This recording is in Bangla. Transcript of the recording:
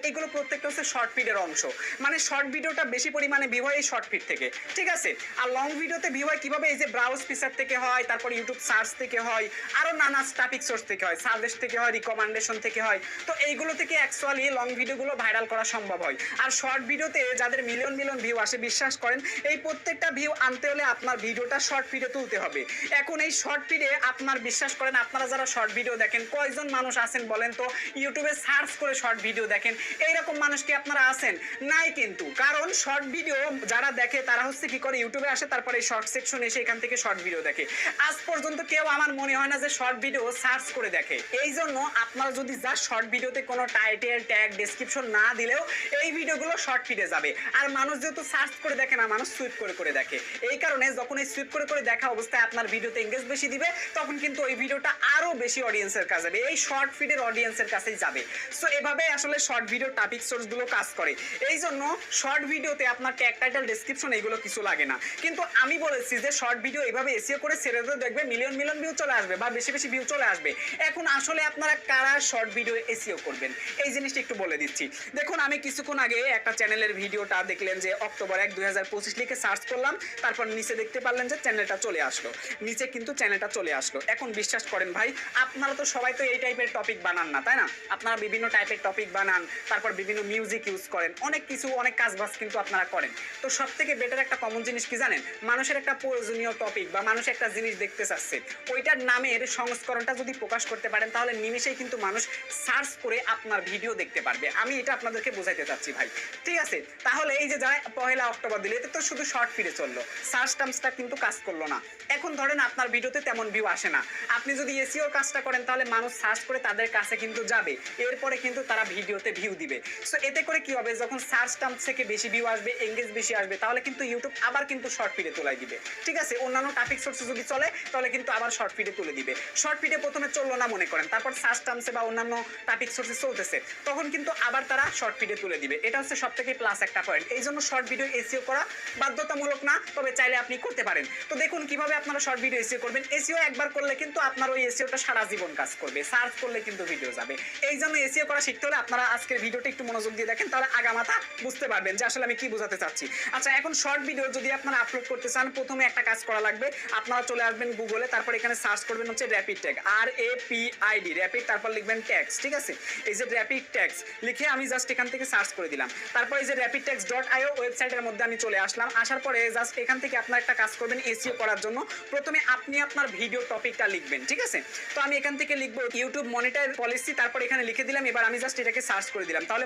এগুলো প্রত্যেকটা হচ্ছে শর্ট ফিডের অংশ, মানে শর্ট ভিডিওটা বেশি পরিমাণে ভিউ হয় এই শর্ট ফিড থেকে, ঠিক আছে। আর লং ভিডিওতে ভিউ হয় কিভাবে, এই যে ব্রাউজ ফিচার থেকে হয়, তারপর ইউটিউব সার্চ থেকে হয়, আরো নানা টপিক সোর্স থেকে হয়, সাজেস্ট থেকে হয়, রিকমেন্ডেশন থেকে হয়। তো এইগুলো থেকে অ্যাকচুয়ালি লং ভিডিওগুলো ভাইরাল করা সম্ভব হয়। আর শর্ট ভিডিওতে যাদের মিলিয়ন মিলিয়ন ভিউ আসে, বিশ্বাস করেন এই প্রত্যেকটা ভিউ আনতে হলে আপনার ভিডিওটা শর্ট ফিডে তুলতে হবে। এখন এই শর্ট ফিডে আপনার বিশ্বাস করেন, আপনারা যারা শর্ট ভিডিও দেখেন কয়জন মানুষ আছেন বলেন তো ইউটিউবে সার্চ করে শর্ট ভিডিও দেখেন? এইরকম মানুষ কি আপনারা আছেন? নাই কিন্তু। কারণ শর্ট ভিডিও যারা দেখে তারা হচ্ছে কি করে, ইউটিউবে আসে, তারপরে এই শর্ট সেকশন এসে এখান থেকে শর্ট ভিডিও দেখে। আজ পর্যন্ত কেউ আমার মনে হয় না যে শর্ট ভিডিও সার্চ করে দেখে। এই জন্য আপনারা যদি যা শর্ট ভিডিওতে কোনো টাইটেল ট্যাগ ডেসক্রিপশন না দিলেও এই ভিডিওগুলো শর্ট ফিডে যাবে। আর মানুষ যেহেতু সার্চ করে দেখে না, মানুষ সুইপ করে করে দেখে। এই কারণে যখন এই সুইপ করে করে দেখা অবস্থায় আপনার ভিডিওতে এঙ্গেজ বেশি দিবে, তখন কিন্তু ওই ভিডিওটা আরো বেশি অডিয়েন্সের কাছে যাবে, এই শর্ট ফিডের অডিয়েন্সের কাছেই যাবে। সো এভাবে আসলে শর্ট ভিডিও টপিক সোর্স গুলো কাজ করে। এই জন্য শর্ট ভিডিওতে আপনার ট্যাগ টাইটেল ডেসক্রিপশন এইগুলো কিছু লাগে না। কিন্তু আমি বলেছি যে শর্ট ভিডিও এইভাবে এসিও করে ছেড়ে দিয়ে দেখবে মিলিয়ন মিলিয়ন ভিউ চলে আসবে বা বেশি বেশি ভিউ চলে আসবে। এখন আসলে আপনারা কারা শর্ট ভিডিও এসিও করবেন এই জিনিসটা একটু বলে দিচ্ছি। দেখুন, আমি কিছুক্ষণ আগে একটা চ্যানেলের ভিডিওটা দেখলেন যে অক্টোবর 1, 2025 লিখে সার্চ করলাম, তারপর নিচে দেখতে পারলেন যে চ্যানেলটা চলে আসলো, নিচে কিন্তু চ্যানেলটা চলে আসলো। এখন বিশ্বাস করেন ভাই, আপনারা তো সবাই তো এই টাইপের টপিক বানান না, তাই না? আপনারা বিভিন্ন টাইপের টপিক বানান, তারপর বিভিন্ন মিউজিক ইউজ করেন, অনেক কিছু অনেক কাজ বাজ কিন্তু আপনারা করেন। তো সব থেকে বেটার একটা কমন জিনিস কি জানেন? মানুষের একটা প্রয়োজনীয় টপিক বা মানুষ একটা জিনিস দেখতে চাচ্ছে, ওইটার নামের সংস্করণটা যদি প্রকাশ করতে পারেন তাহলে নিমেষেই কিন্তু মানুষ সার্চ করে আপনার ভিডিও দেখতে পারবে। আমি এটা আপনাদেরকে বোঝাইতে চাচ্ছি ভাই, ঠিক আছে? তাহলে এই যে যারা 1 অক্টোবর দিলে, এতে তো শুধু শর্ট ফিডে চললো, সার্চ টার্মসটা কিন্তু কাজ করলো না। এখন ধরেন আপনার ভিডিওতে তেমন ভিউ আসে না, আপনি যদি এসিও কাজটা করেন তাহলে মানুষ সার্চ করে তাদের কাছে কিন্তু যাবে, এরপরে কিন্তু তারা ভিডিওতে ভিউ দিবে। সো এতে করে কি হবে, যখন সার্চ টার্মস থেকে বেশি ভিউ আসবে, এঙ্গেজ বেশি আসবে, তাহলে কিন্তু ইউটিউব আবার কিন্তু শর্ট ফিডে তোলাই দিবে, ঠিক আছে? অন্যান্য টপিক সোর্সে যদি চলে তাহলে কিন্তু আবার শর্ট ফিডে তুলে দিবে। শর্ট ফিডে প্রথমে চললো না মনে করেন, তারপর সার্চ টার্মসে বা অন্যান্য টপিক সোর্সে চলতেছে, তখন কিন্তু আবার তারা শর্ট ফিডে তুলে দিবে। এটা হচ্ছে সব থেকে প্লাস একটা পয়েন্ট। এই জন্য শর্ট ভিডিও এসিও করা বাধ্যতামূলক না, তবে চাইলে আপনি করতে পারেন। তো দেখুন কিভাবে আপনারা শর্ট ভিডিও এসিও করবেন। এসিও একবার করলে কিন্তু আপনার ওই এসিওটা সারা জীবন কাজ করবে, সার্চ করলে কিন্তু ভিডিও যাবে। এই জন্য এসিও করা শিখতে হলে আপনারা আজকের ভিডিওটা একটু মনোযোগ দিয়ে দেখেন, তাহলে আগামাথা বুঝতে পারবেন যে আসলে আমি কি বোঝাতে চাচ্ছি। আচ্ছা, এখন শর্ট ভিডিও যদি আপনারা আপলোড করতে চান, প্রথমে একটা কাজ করা লাগবে। আপনারা চলে আসবেন গুগলে, তারপর এখানে সার্চ করবেন হচ্ছে র্যাপিড ট্যাগ, RAPID, র্যাপিড, তারপর লিখবেন ট্যাগস, ঠিক আছে? এই যে র্যাপিড ট্যাগস লিখে আমি জাস্ট এখান থেকে সার্চ করে দিলাম, তারপর এই যে rapidtext.io ওয়েবসাইটের মধ্যে আমি চলে আসলাম। আসার পরে জাস্ট এখান থেকে আপনারা একটা কাজ করবেন এসইও করার জন্য। প্রথমে আপনি আপনার ভিডিও টপিকটা লিখবেন, ঠিক আছে? তো আমি এখান থেকে লিখবো ইউটিউব মনিটাইজ পলিসি, তারপর এখানে লিখে দিলাম। এবার আমি জাস্ট এটাকে সার্চ করে দিলাম, তাহলে